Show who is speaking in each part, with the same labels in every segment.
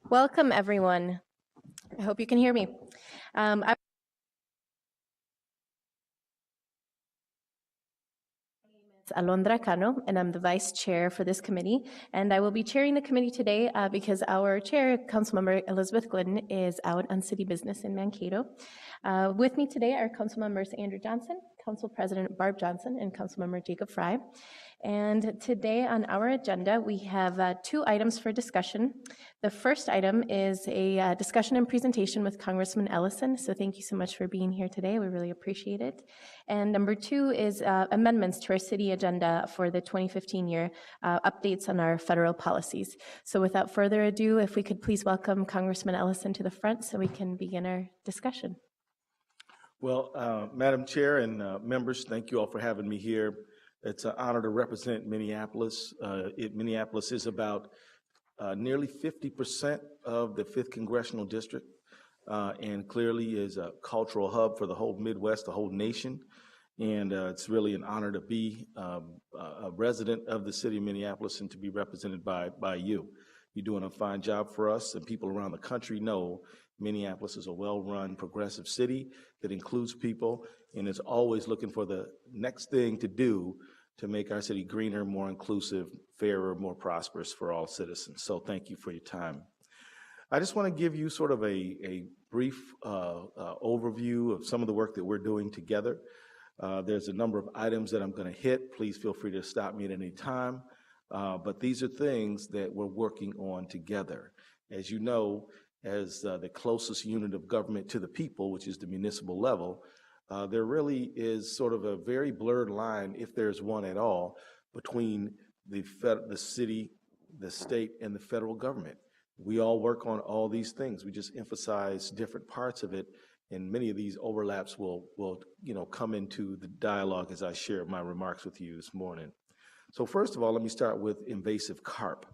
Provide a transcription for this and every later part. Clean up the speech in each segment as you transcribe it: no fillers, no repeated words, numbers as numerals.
Speaker 1: Welcome, everyone. I hope you can hear me. I'm Alondra Cano, and I'm the vice chair for this committee. And I will be chairing the committee today because our chair, Councilmember Elizabeth Glidden, is out on city business in Mankato. With me today are Councilmembers Andrew Johnson, Council President Barb Johnson, and Councilmember Jacob Fry. And today on our agenda, we have two items for discussion. The first item is a discussion and presentation with Congressman Ellison. So thank you so much for being here today. We really appreciate it. And number two is amendments to our city agenda for the 2015 year, updates on our federal policies. So without further ado, if we could please welcome Congressman Ellison to the front so we can begin our discussion.
Speaker 2: Well, Madam Chair and members, thank you all for having me here. It's an honor to represent Minneapolis. Minneapolis is about nearly 50% of the 5th Congressional District and clearly is a cultural hub for the whole Midwest, the whole nation. And it's really an honor to be a resident of the city of Minneapolis and to be represented by you. You're doing a fine job for us, and people around the country know Minneapolis is a well-run, progressive city that includes people and is always looking for the next thing to do to make our city greener, more inclusive, fairer, more prosperous for all citizens. So thank you for your time. I just want to give you sort of a brief overview of some of the work that we're doing together. There's a number of items that I'm going to hit. Please feel free to stop me at any time. But these are things that we're working on together. As you know, as the closest unit of government to the people, which is the municipal level, there really is sort of a very blurred line, if there's one at all, between the city, the state, and the federal government. We all work on all these things. We just emphasize different parts of it, and many of these overlaps will come into the dialogue as I share my remarks with you this morning. So first of all, let me start with invasive carp.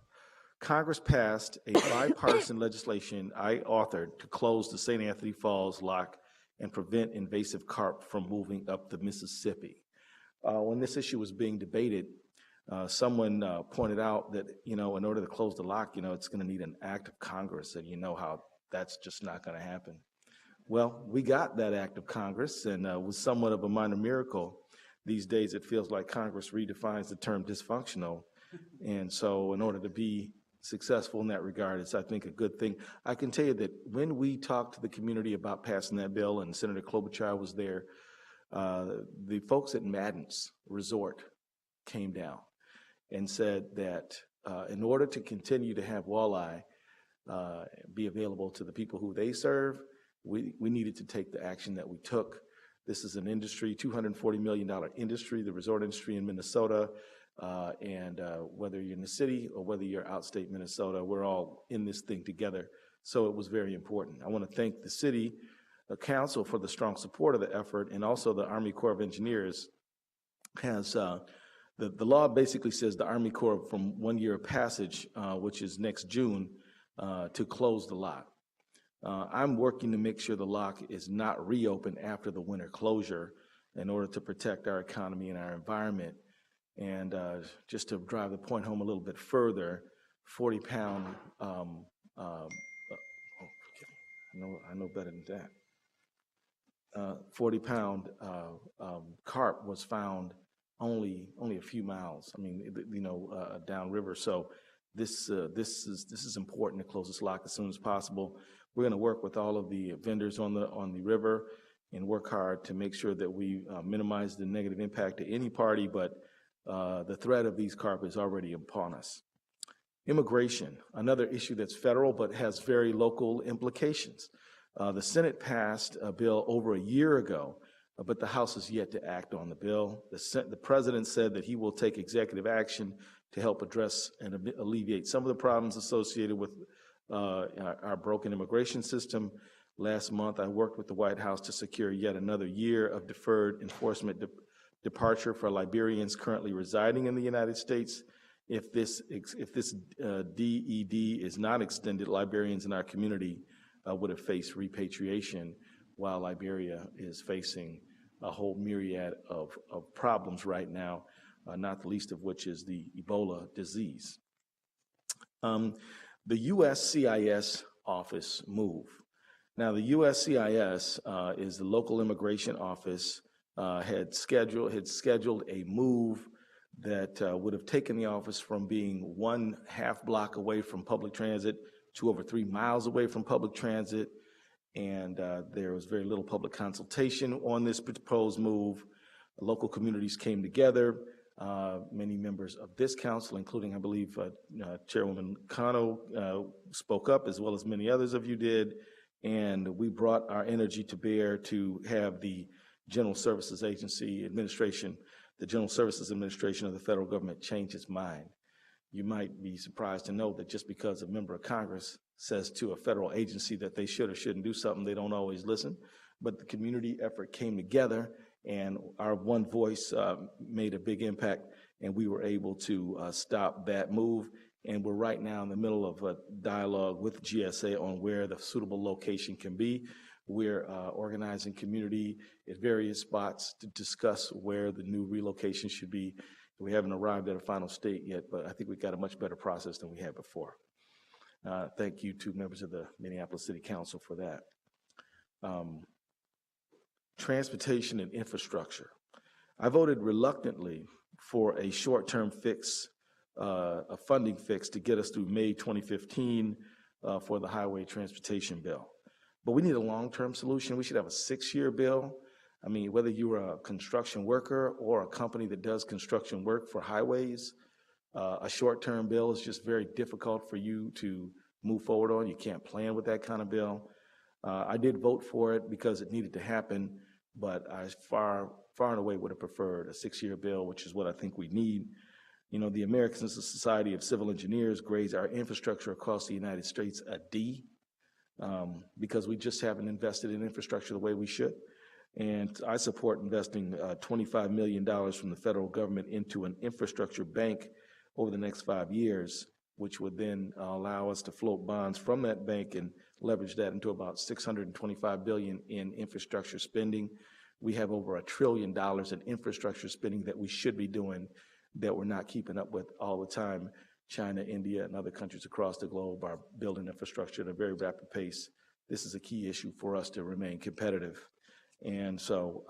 Speaker 2: Congress passed a bipartisan legislation I authored to close the St. Anthony Falls Lock and prevent invasive carp from moving up the Mississippi. When this issue was being debated, someone pointed out that, in order to close the lock, it's going to need an act of Congress, and you know how that's just not going to happen. Well, we got that act of Congress, and it was somewhat of a minor miracle. These days, it feels like Congress redefines the term dysfunctional. And so in order to be successful in that regard, it's, I think, a good thing. I can tell you that when we talked to the community about passing that bill, and Senator Klobuchar was there, the folks at Madden's Resort came down and said that in order to continue to have walleye be available to the people who they serve, we needed to take the action that we took. This is an industry, $240 million industry, the resort industry in Minnesota, and whether you're in the city or whether you're outstate Minnesota, we're all in this thing together. So it was very important. I want to thank the city council for the strong support of the effort, and also the Army Corps of Engineers has, the law basically says the Army Corps from 1 year of passage, which is next June, to close the lock. I'm working to make sure the lock is not reopened after the winter closure in order to protect our economy and our environment. And just to drive the point home a little bit further, 40-pound, I know better than that. 40-pound carp was found only a few miles. I mean, downriver. So this is important to close this lock as soon as possible. We're going to work with all of the vendors on the river and work hard to make sure that we minimize the negative impact to any party, but the threat of these carp is already upon us. Immigration, another issue that's federal but has very local implications. The Senate passed a bill over a year ago, but the House has yet to act on the bill. The President said that he will take executive action to help address and alleviate some of the problems associated with our broken immigration system. Last month, I worked with the White House to secure yet another year of deferred enforcement departure for Liberians currently residing in the United States. If this DED is not extended, Liberians in our community would have faced repatriation, while Liberia is facing a whole myriad of problems right now, not the least of which is the Ebola disease. the USCIS office move. Now, the USCIS is the local immigration office, had scheduled a move that would have taken the office from being 1/2 block away from public transit to over 3 miles away from public transit. And there was very little public consultation on this proposed move. Local communities came together. Many members of this council, including, I believe, Chairwoman Cano, spoke up, as well as many others of you did. And we brought our energy to bear to have the General Services Administration of the federal government change its mind. You might be surprised to know that just because a member of Congress says to a federal agency that they should or shouldn't do something, they don't always listen. But the community effort came together, and our one voice made a big impact, and we were able to stop that move. And we're right now in the middle of a dialogue with GSA on where the suitable location can be. We're organizing community at various spots to discuss where the new relocation should be. We haven't arrived at a final state yet, but I think we've got a much better process than we had before. Thank you to members of the Minneapolis City Council for that. Transportation and infrastructure. I voted reluctantly for a short-term fix, a funding fix to get us through May 2015 for the highway transportation bill. But we need a long-term solution. We should have a 6-year bill. I mean, whether you're a construction worker or a company that does construction work for highways, a short-term bill is just very difficult for you to move forward on. You can't plan with that kind of bill. I did vote for it because it needed to happen, but I far and away would have preferred a 6-year bill, which is what I think we need. You know, the American Society of Civil Engineers grades our infrastructure across the United States a D, because we just haven't invested in infrastructure the way we should. And I support investing $25 million from the federal government into an infrastructure bank over the next 5 years, which would then allow us to float bonds from that bank and leverage that into about $625 billion in infrastructure spending. We have over $1 trillion in infrastructure spending that we should be doing that we're not keeping up with all the time. China, India, and other countries across the globe are building infrastructure at a very rapid pace. This is a key issue for us to remain competitive. And so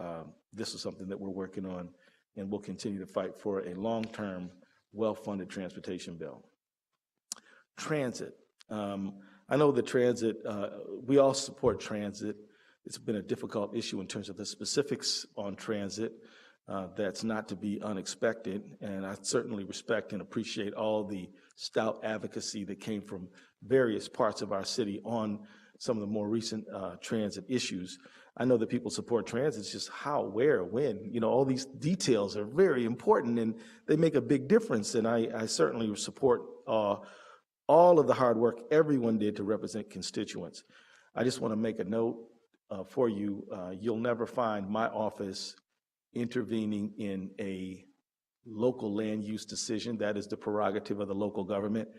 Speaker 2: this is something that we're working on, and we'll continue to fight for a long-term, well-funded transportation bill. Transit. I know that transit, we all support transit. It's been a difficult issue in terms of the specifics on transit. That's not to be unexpected, and I certainly respect and appreciate all the stout advocacy that came from various parts of our city on some of the more recent transit issues. I know that people support transit. It's just how, where, when. You know, all these details are very important, and they make a big difference, and I certainly support all of the hard work everyone did to represent constituents. I just want to make a note for you. You'll never find my office intervening in a local land use decision. That is the prerogative of the local government.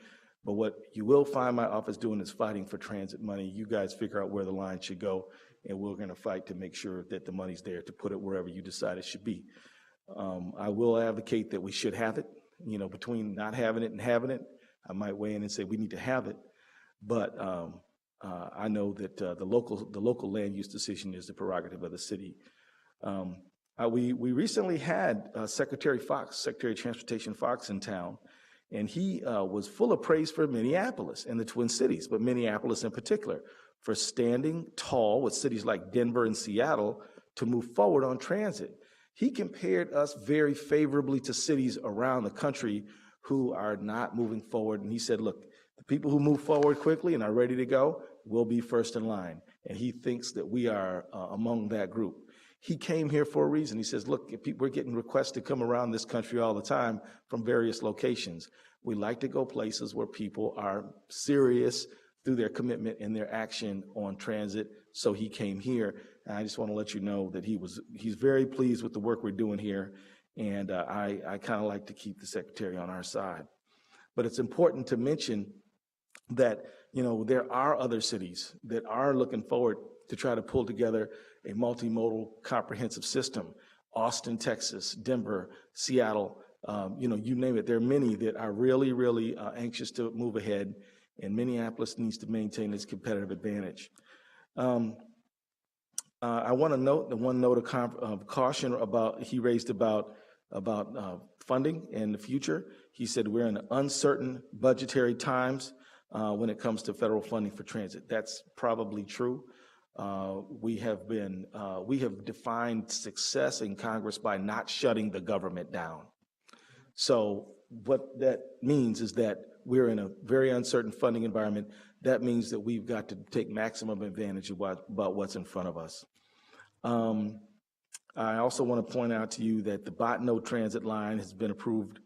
Speaker 2: But what you will find my office doing is fighting for transit money. You guys figure out where the line should go, and we're going to fight to make sure that the money's there to put it wherever you decide it should be. I will advocate that we should have it. You know, between not having it and having it, I might weigh in and say we need to have it. But I know that the local land use decision is the prerogative of the city. We recently had Secretary of Transportation Fox in town, and he was full of praise for Minneapolis and the Twin Cities, but Minneapolis in particular, for standing tall with cities like Denver and Seattle to move forward on transit. He compared us very favorably to cities around the country who are not moving forward, and he said, look, the people who move forward quickly and are ready to go will be first in line, and he thinks that we are among that group. He came here for a reason. He says, look, we're getting requests to come around this country all the time from various locations. We like to go places where people are serious through their commitment and their action on transit. So he came here. And I just want to let you know that he's very pleased with the work we're doing here. And I kind of like to keep the secretary on our side. But it's important to mention that, you know, there are other cities that are looking forward to try to pull together a multimodal comprehensive system. Austin, Texas, Denver, Seattle, you know, you name it. There are many that are really, really anxious to move ahead. and Minneapolis needs to maintain its competitive advantage. I want to note the one note of caution he raised about funding in the future. He said we're in uncertain budgetary times when it comes to federal funding for transit. That's probably true. We have defined success in Congress by not shutting the government down. So what that means is that we're in a very uncertain funding environment. That means that we've got to take maximum advantage of about what's in front of us. I also want to point out to you that the Botno transit line has been approved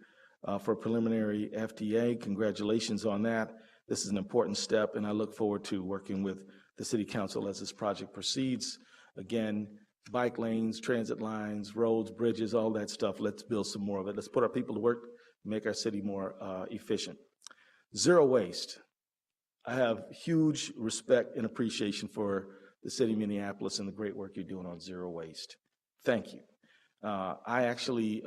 Speaker 2: for preliminary FTA. Congratulations on that. This is an important step, and I look forward to working with the City Council as this project proceeds. Again, bike lanes, transit lines, roads, bridges, all that stuff. Let's build some more of it. Let's put our people to work, make our city more efficient. Zero waste. I have huge respect and appreciation for the city of Minneapolis and the great work you're doing on zero waste. Thank you. I actually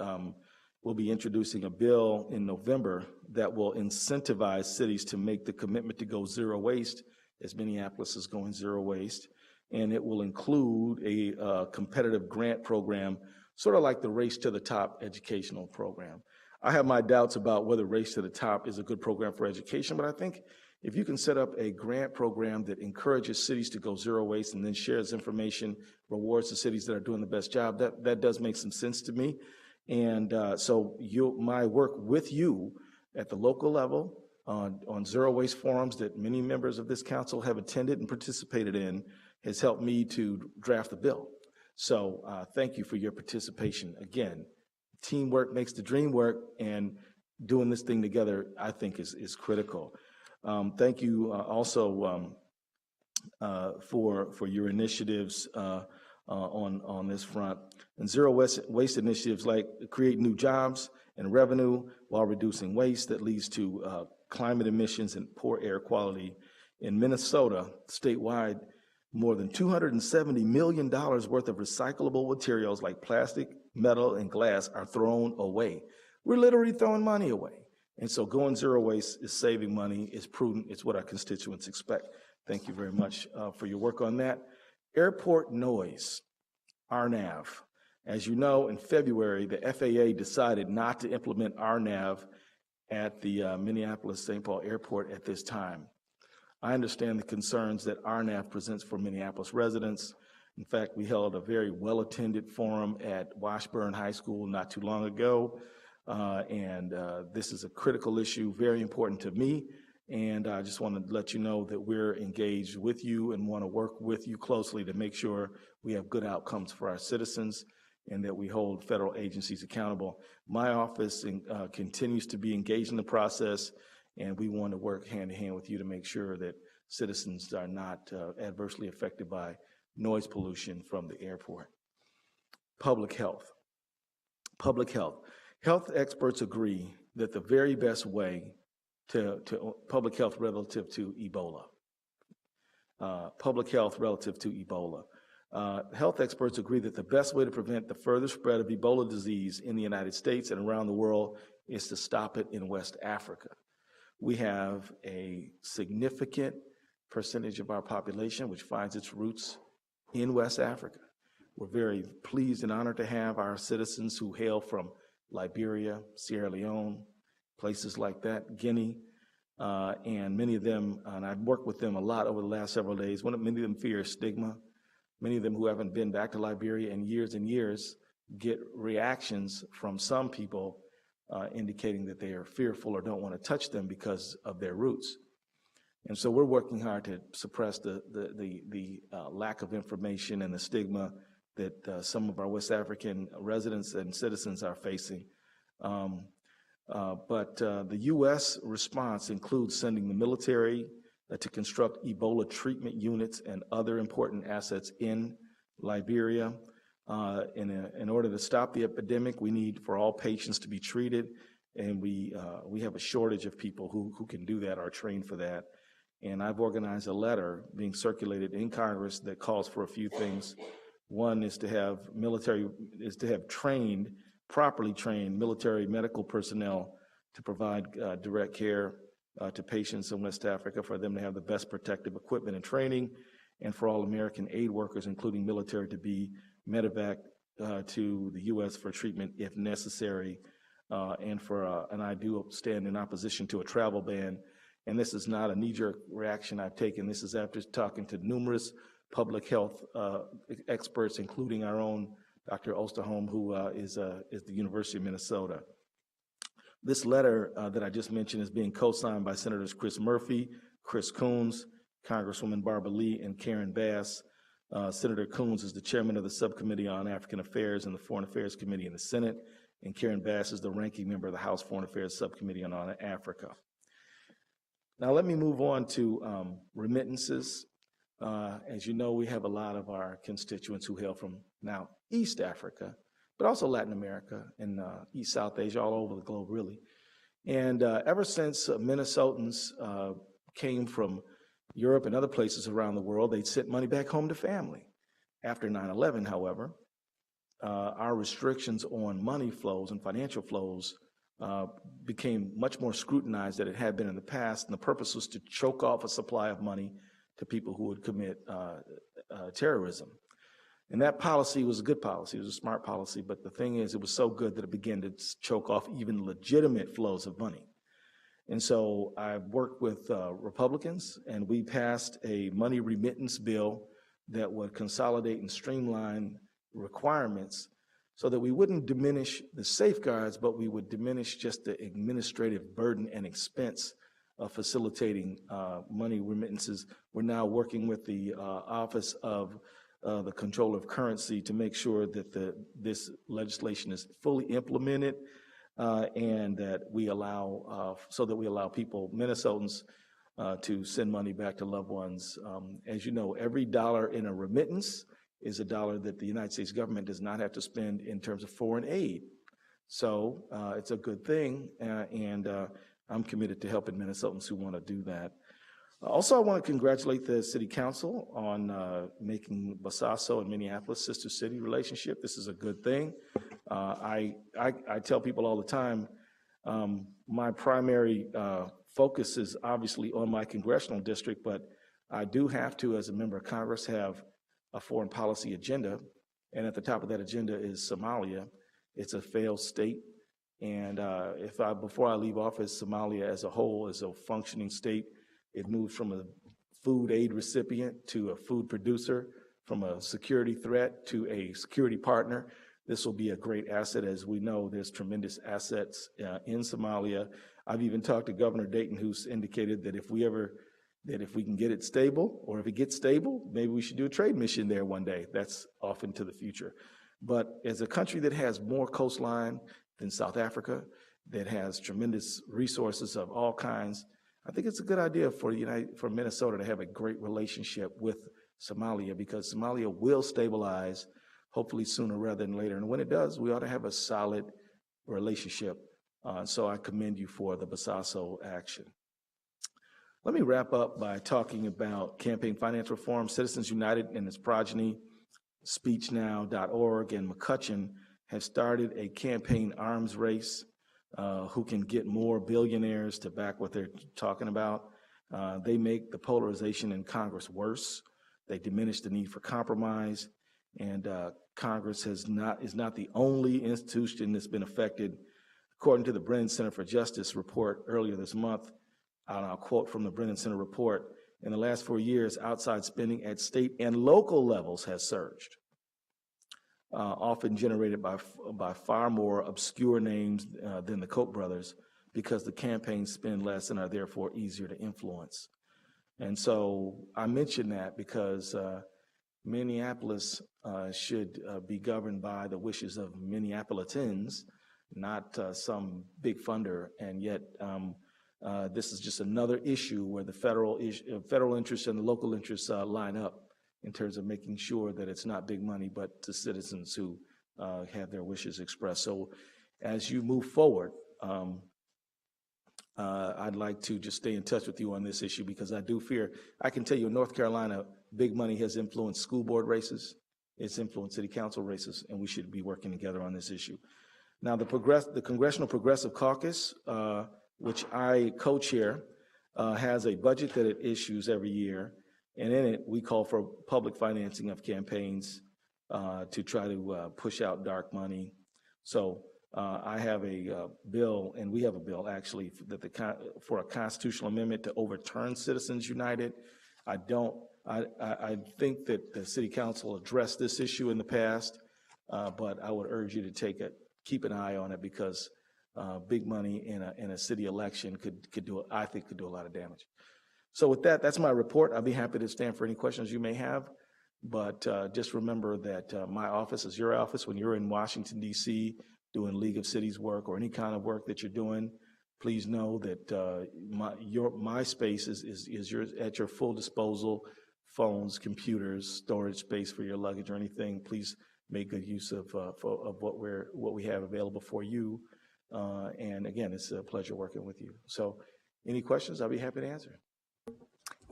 Speaker 2: will be introducing a bill in November that will incentivize cities to make the commitment to go zero waste, as Minneapolis is going zero waste, and it will include a competitive grant program, sort of like the Race to the Top educational program. I have my doubts about whether Race to the Top is a good program for education, but I think if you can set up a grant program that encourages cities to go zero waste and then shares information, rewards the cities that are doing the best job, that does make some sense to me. And so my work with you at the local level on zero waste forums that many members of this council have attended and participated in has helped me to draft the bill. So thank you for your participation. Again, teamwork makes the dream work, and doing this thing together, I think, is critical. Thank you also for your initiatives on this front. And zero waste initiatives like create new jobs and revenue while reducing waste that leads to climate emissions and poor air quality. In Minnesota, statewide, more than $270 million worth of recyclable materials like plastic, metal, and glass are thrown away. We're literally throwing money away. And so going zero waste is saving money, is prudent, it's what our constituents expect. Thank you very much for your work on that. Airport noise, RNAV. As you know, in February, the FAA decided not to implement RNAV at the Minneapolis-St. Paul Airport at this time. I understand the concerns that RNAV presents for Minneapolis residents. In fact, we held a very well-attended forum at Washburn High School not too long ago. This is a critical issue, very important to me, and I just want to let you know that we're engaged with you and want to work with you closely to make sure we have good outcomes for our citizens and that we hold federal agencies accountable. My office continues to be engaged in the process, and we want to work hand in hand with you to make sure that citizens are not adversely affected by noise pollution from the airport. Public health. Public health. Health experts agree that the very best way to public health relative to Ebola. Health experts agree that the best way to prevent the further spread of Ebola disease in the United States and around the world is to stop it in West Africa. We have a significant percentage of our population which finds its roots in West Africa. We're very pleased and honored to have our citizens who hail from Liberia, Sierra Leone, places like that, Guinea, and many of them, and I've worked with them a lot over the last several days, many of them fear stigma. Many of them who haven't been back to Liberia in years get reactions from some people indicating that they are fearful or don't want to touch them because of their roots. And so we're working hard to suppress the lack of information and the stigma that some of our West African residents and citizens are facing. But the U.S. response includes sending the military to construct Ebola treatment units and other important assets in Liberia. In order to stop the epidemic, we need for all patients to be treated, and we have a shortage of people who can do that, are trained for that. And I've organized a letter being circulated in Congress that calls for a few things. One is to have properly trained military medical personnel to provide direct care to patients in West Africa, for them to have the best protective equipment and training, and for all American aid workers, including military, to be medevaced to the U.S. for treatment if necessary, and I do stand in opposition to a travel ban. And this is not a knee-jerk reaction I've taken. This is after talking to numerous public health experts, including our own Dr. Osterholm, who is the University of Minnesota. This letter that I just mentioned is being co-signed by Senators Chris Murphy, Chris Coons, Congresswoman Barbara Lee, and Karen Bass. Senator Coons is the chairman of the Subcommittee on African Affairs and the Foreign Affairs Committee in the Senate, and Karen Bass is the ranking member of the House Foreign Affairs Subcommittee on Africa. Now let me move on to remittances. As you know, we have a lot of our constituents who hail from now East Africa, but also Latin America and East South Asia, all over the globe, really. And ever since Minnesotans came from Europe and other places around the world, they sent money back home to family. After 9/11, however, our restrictions on money flows and financial flows became much more scrutinized than it had been in the past, and the purpose was to choke off a supply of money to people who would commit terrorism. And that policy was a good policy, it was a smart policy, but the thing is, it was so good that it began to choke off even legitimate flows of money. And so I've worked with Republicans, and we passed a money remittance bill that would consolidate and streamline requirements so that we wouldn't diminish the safeguards, but we would diminish just the administrative burden and expense of facilitating money remittances. We're now working with the Office of the Controller of Currency to make sure that this legislation is fully implemented and that we allow, people, Minnesotans, to send money back to loved ones. As you know, every dollar in a remittance is a dollar that the United States government does not have to spend in terms of foreign aid. So it's a good thing, and I'm committed to helping Minnesotans who want to do that. Also, I want to congratulate the City Council on making Bosaso and Minneapolis sister city relationship. This is a good thing. I tell people all the time, my primary focus is obviously on my congressional district, but I do have to, as a member of Congress, have a foreign policy agenda, and at the top of that agenda is Somalia. It's a failed state, and before I leave office, Somalia as a whole is a functioning state. It moves from a food aid recipient to a food producer, from a security threat to a security partner. This will be a great asset. As we know, there's tremendous assets in Somalia. I've even talked to Governor Dayton, who's indicated that if we can get it stable, or if it gets stable, maybe we should do a trade mission there one day. That's off into the future. But as a country that has more coastline than South Africa, that has tremendous resources of all kinds, I think it's a good idea for Minnesota to have a great relationship with Somalia, because Somalia will stabilize, hopefully sooner rather than later. And when it does, we ought to have a solid relationship. So I commend you for the Bosaso action. Let me wrap up by talking about campaign finance reform. Citizens United and its progeny, SpeechNow.org, and McCutcheon have started a campaign arms race. Who can get more billionaires to back what they're talking about. They make the polarization in Congress worse. They diminish the need for compromise, and Congress is not the only institution that's been affected. According to the Brennan Center for Justice report earlier this month, and I'll quote from the Brennan Center report, in the last 4 years, outside spending at state and local levels has surged. Often generated by far more obscure names than the Koch brothers, because the campaigns spend less and are therefore easier to influence. And so I mention that because Minneapolis should be governed by the wishes of Minneapolitans, not some big funder. And yet this is just another issue where the federal interests and the local interests line up, in terms of making sure that it's not big money, but to citizens who have their wishes expressed. So as you move forward, I'd like to just stay in touch with you on this issue, because I do fear, I can tell you in North Carolina, big money has influenced school board races, it's influenced city council races, and we should be working together on this issue. Now, the Congressional Progressive Caucus, which I co-chair, has a budget that it issues every year, and in it, we call for public financing of campaigns to try to push out dark money. So I have a bill, and we have a bill actually for a constitutional amendment to overturn Citizens United. I think that the City Council addressed this issue in the past, but I would urge you to keep an eye on it, because big money in a city election could do a lot of damage. So with that, that's my report. I'll be happy to stand for any questions you may have. But just remember that my office is your office. When you're in Washington, D.C., doing League of Cities work or any kind of work that you're doing, please know that my space is at your full disposal. Phones, computers, storage space for your luggage or anything. Please make good use of what we have available for you. And again, it's a pleasure working with you. So, any questions? I'll be happy to answer.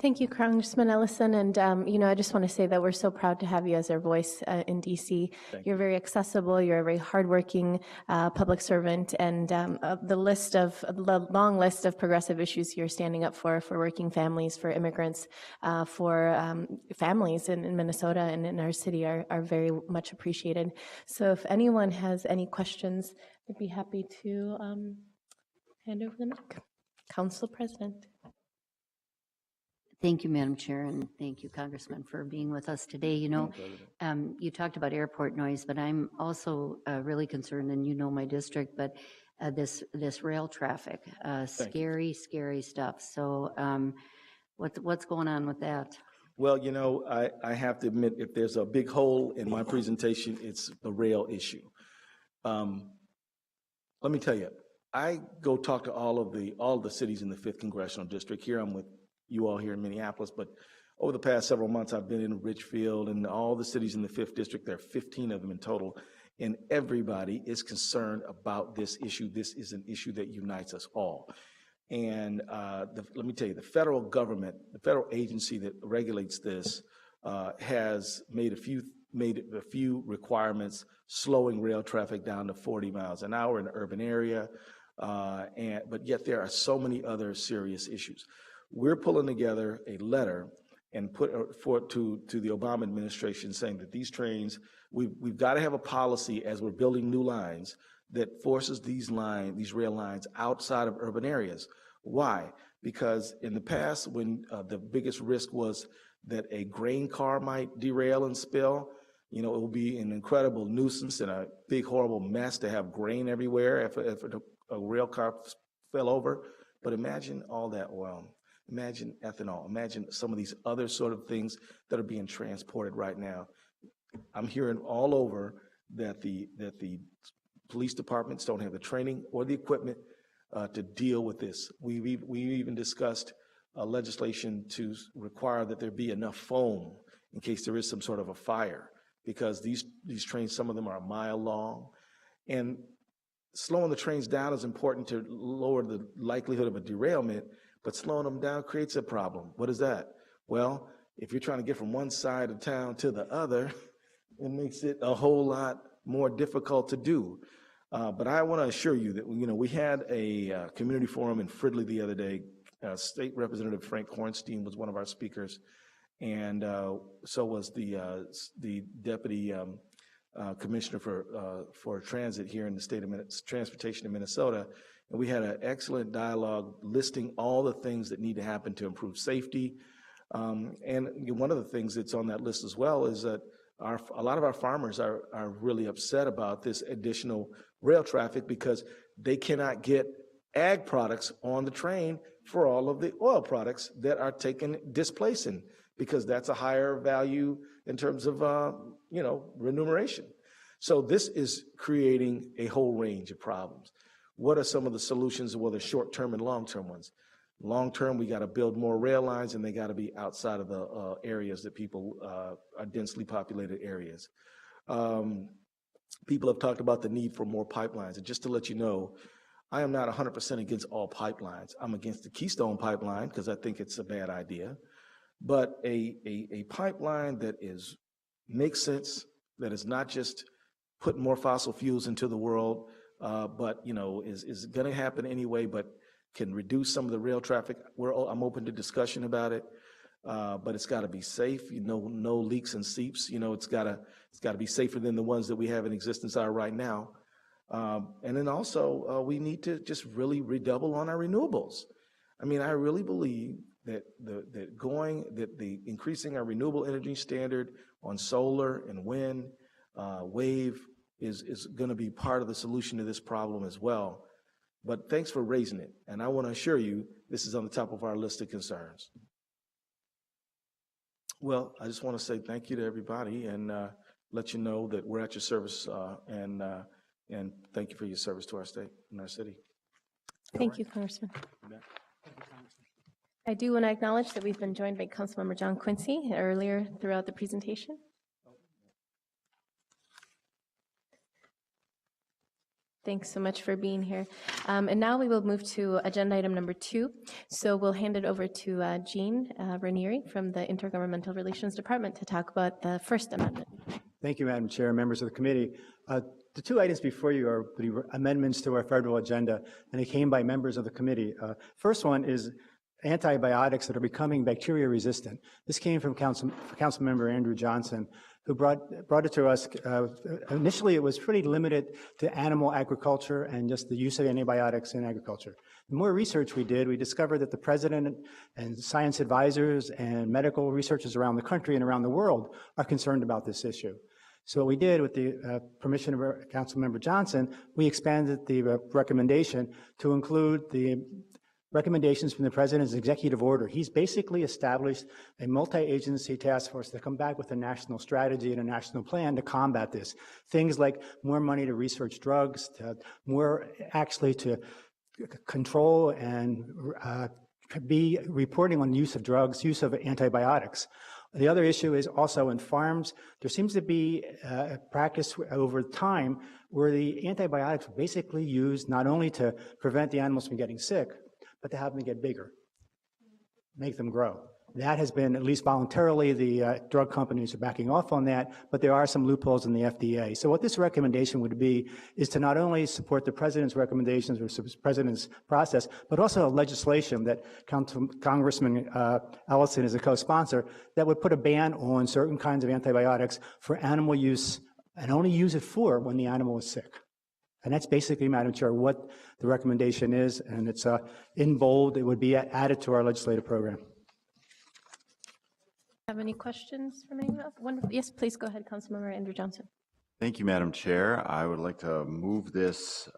Speaker 1: Thank you, Congressman Ellison. And, I just want to say that we're so proud to have you as our voice in D.C. You're very accessible. You're a very hardworking public servant. And the long list of progressive issues you're standing up for working families, for immigrants, for families in Minnesota and in our city are very much appreciated. So if anyone has any questions, I'd be happy to hand over the mic. Council President.
Speaker 3: Thank you, Madam Chair, and thank you, Congressman, for being with us today. You talked about airport noise, but I'm also really concerned, and my district, but this rail traffic, scary stuff. So what's going on with that?
Speaker 2: Well, I have to admit, if there's a big hole in my presentation, it's the rail issue. Let me tell you, I go talk to all of the cities in the 5th Congressional District. Here I'm with you all here in Minneapolis, but over the past several months, I've been in Richfield and all the cities in the 5th District. There are 15 of them in total, and everybody is concerned about this issue. This is an issue that unites us all. And let me tell you, the federal government, the federal agency that regulates this, has made a few requirements, slowing rail traffic down to 40 miles an hour in the urban area, but yet there are so many other serious issues. We're pulling together a letter and put forth to the Obama administration saying that these trains, we've got to have a policy as we're building new lines that forces these rail lines outside of urban areas. Why? Because in the past, when the biggest risk was that a grain car might derail and spill, it will be an incredible nuisance and a big, horrible mess to have grain everywhere if a rail car fell over. But imagine all that oil. Imagine ethanol. Imagine some of these other sort of things that are being transported right now. I'm hearing all over that the police departments don't have the training or the equipment to deal with this. We even discussed legislation to require that there be enough foam in case there is some sort of a fire, because these trains, some of them are a mile long, and slowing the trains down is important to lower the likelihood of a derailment. But slowing them down creates a problem. What is that? Well, if you're trying to get from one side of town to the other, it makes it a whole lot more difficult to do. But I want to assure you that, we had a community forum in Fridley the other day. State Representative Frank Hornstein was one of our speakers, and so was the Deputy Commissioner for Transit here in the state of Transportation in Minnesota. And we had an excellent dialogue listing all the things that need to happen to improve safety. And one of the things that's on that list as well is that a lot of our farmers are really upset about this additional rail traffic because they cannot get ag products on the train for all of the oil products that are displacing, because that's a higher value in terms of, remuneration. So this is creating a whole range of problems. What are some of the solutions, whether short-term and long-term ones? Long-term, we got to build more rail lines, and they got to be outside of the areas that people are densely populated areas. People have talked about the need for more pipelines. And just to let you know, I am not 100% against all pipelines. I'm against the Keystone pipeline because I think it's a bad idea. But a pipeline that makes sense, that is not just putting more fossil fuels into the world, but is going to happen anyway, but can reduce some of the rail traffic, I'm open to discussion about it. But it's got to be safe. No leaks and seeps. It's got to be safer than the ones that we have in existence are right now. And then also we need to just really redouble on our renewables. I mean, I really believe that the increasing our renewable energy standard on solar and wind, wave is going to be part of the solution to this problem as well. But thanks for raising it. And I want to assure you, this is on the top of our list of concerns. Well, I just want to say thank you to everybody and let you know that we're at your service and thank you for your service to our state and our city.
Speaker 1: Thank you, Congressman. I do want to acknowledge that we've been joined by Councilmember John Quincy earlier throughout the presentation. Thanks so much for being here. And now we will move to agenda item number 2. So we'll hand it over to Jean Ranieri from the Intergovernmental Relations Department to talk about the First Amendment.
Speaker 4: Thank you, Madam Chair, members of the committee. The 2 items before you are the amendments to our federal agenda, and they came by members of the committee. First one is antibiotics that are becoming bacteria resistant. This came from Councilmember Andrew Johnson, who brought it to us. Initially, it was pretty limited to animal agriculture and just the use of antibiotics in agriculture. The more research we did, we discovered that the president and science advisors and medical researchers around the country and around the world are concerned about this issue. So what we did, with the permission of Councilmember Johnson, we expanded the recommendation to include the recommendations from the president's executive order. He's basically established a multi-agency task force to come back with a national strategy and a national plan to combat this. Things like more money to research drugs, more actually to control and be reporting on use of drugs, use of antibiotics. The other issue is also in farms, there seems to be a practice over time where the antibiotics are basically used not only to prevent the animals from getting sick, but to have them get bigger, make them grow. That has been, at least voluntarily, the drug companies are backing off on that, but there are some loopholes in the FDA. So what this recommendation would be is to not only support the president's recommendations or president's process, but also legislation that Congressman Ellison is a co-sponsor that would put a ban on certain kinds of antibiotics for animal use and only use it for when the animal is sick. And that's basically, Madam Chair, what the recommendation is, and it's in bold. It would be added to our legislative program.
Speaker 1: Have any questions from anyone else? Wonderful. Yes, please go ahead, Councilmember Andrew Johnson.
Speaker 5: Thank you, Madam Chair. I would like to move this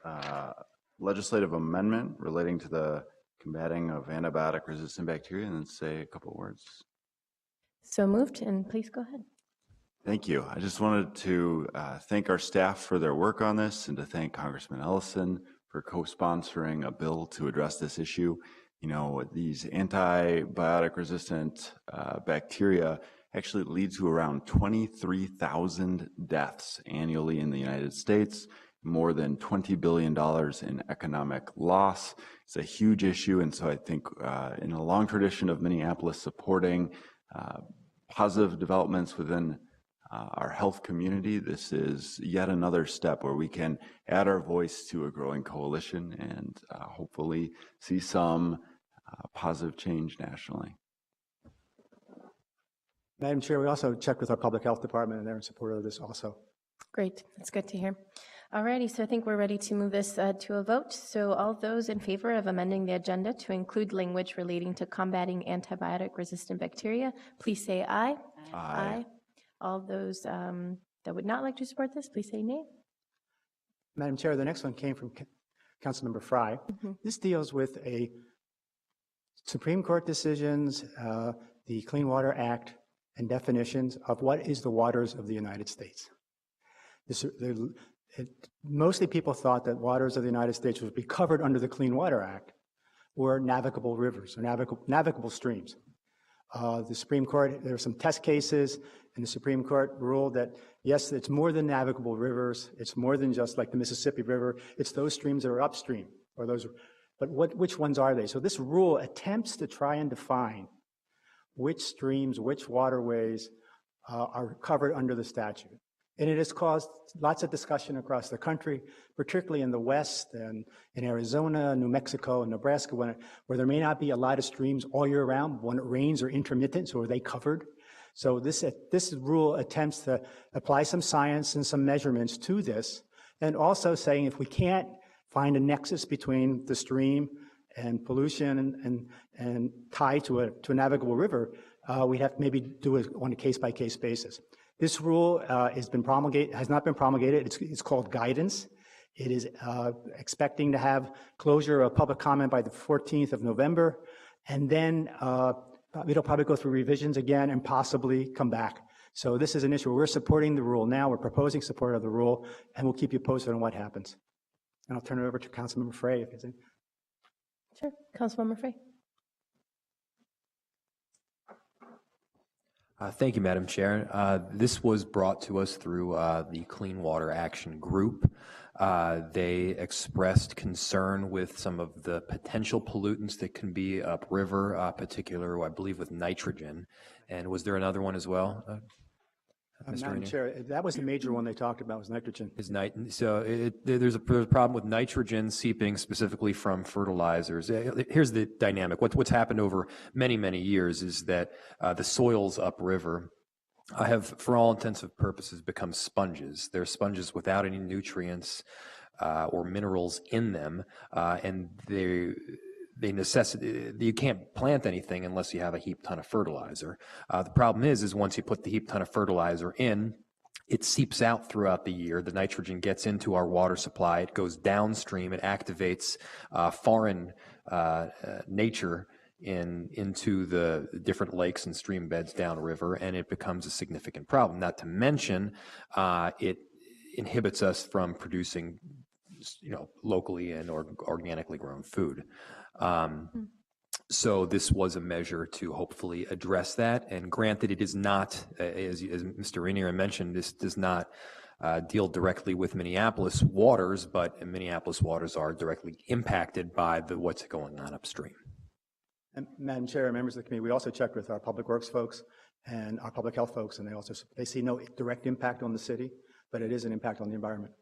Speaker 5: legislative amendment relating to the combating of antibiotic-resistant bacteria and then say a couple of words.
Speaker 1: So moved, and please go ahead.
Speaker 5: Thank you. I just wanted to thank our staff for their work on this and to thank Congressman Ellison for co-sponsoring a bill to address this issue. You know, these antibiotic-resistant bacteria actually lead to around 23,000 deaths annually in the United States, more than $20 billion in economic loss. It's a huge issue, and so I think in a long tradition of Minneapolis supporting positive developments within our health community, this is yet another step where we can add our voice to a growing coalition and hopefully see some positive change nationally.
Speaker 4: Madam Chair, we also checked with our public health department, and they're in support of this also.
Speaker 1: Great, that's good to hear. Alrighty, so I think we're ready to move this to a vote. So all those in favor of amending the agenda to include language relating to combating antibiotic-resistant bacteria, please say aye.
Speaker 5: Aye.
Speaker 1: All those that would not like to support this, please say nay.
Speaker 4: Madam Chair, the next one came from Councilmember Frye. This deals with a Supreme Court decisions, the Clean Water Act, and definitions of what is the waters of the United States. Mostly people thought that waters of the United States would be covered under the Clean Water Act or navigable rivers or navigable streams. The Supreme Court, there were some test cases, and the Supreme Court ruled that, yes, it's more than navigable rivers. It's more than just like the Mississippi River. It's those streams that are upstream, or those. But which ones are they? So this rule attempts to try and define which streams, which waterways are covered under the statute. And it has caused lots of discussion across the country, particularly in the West and in Arizona, New Mexico, and Nebraska, where there may not be a lot of streams all year round. When it rains or intermittent, so are they covered? So this rule attempts to apply some science and some measurements to this, and also saying if we can't find a nexus between the stream and pollution and tie to a navigable river, we'd have to maybe do it on a case-by-case basis. This rule has not been promulgated. It's called guidance. It is expecting to have closure of public comment by the 14th of November, and then it'll probably go through revisions again and possibly come back. So this is an issue. We're supporting the rule now. We're proposing support of the rule, and we'll keep you posted on what happens. And I'll turn it over to Councilmember Frey. If there's any.
Speaker 1: Sure, Councilmember Frey.
Speaker 6: Thank you, Madam Chair. This was brought to us through the Clean Water Action Group. They expressed concern with some of the potential pollutants that can be upriver, particular, I believe, with nitrogen. And was there another one as well, Mr.
Speaker 4: Madam
Speaker 6: Rainier?
Speaker 4: Chair, that was the major one they talked about, was nitrogen.
Speaker 6: There's a problem with nitrogen seeping specifically from fertilizers. Here's the dynamic. What's happened over many, many years is that the soils upriver have, for all intents and purposes, become sponges. They're sponges without any nutrients or minerals in them, and they necessitate, you can't plant anything unless you have a heap ton of fertilizer. The problem is once you put the heap ton of fertilizer in, it seeps out throughout the year. The nitrogen gets into our water supply. It goes downstream. It activates foreign nature into the different lakes and stream beds downriver, and it becomes a significant problem. Not to mention, it inhibits us from producing, locally and organically grown food. So this was a measure to hopefully address that. And granted, it is not, as Mr. Rainier mentioned, this does not deal directly with Minneapolis waters, but Minneapolis waters are directly impacted by what's going on upstream.
Speaker 4: And Madam Chair, members of the committee, we also checked with our public works folks and our public health folks, and they see no direct impact on the city, but it is an impact on the environment.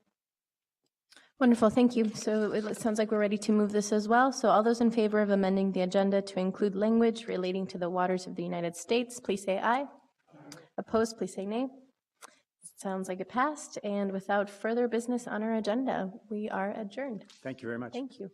Speaker 1: Wonderful, thank you. So it sounds like we're ready to move this as well. So all those in favor of amending the agenda to include language relating to the waters of the United States, please say aye. Opposed, please say nay. Sounds like it passed. And without further business on our agenda, we are adjourned.
Speaker 4: Thank you very much.
Speaker 1: Thank you.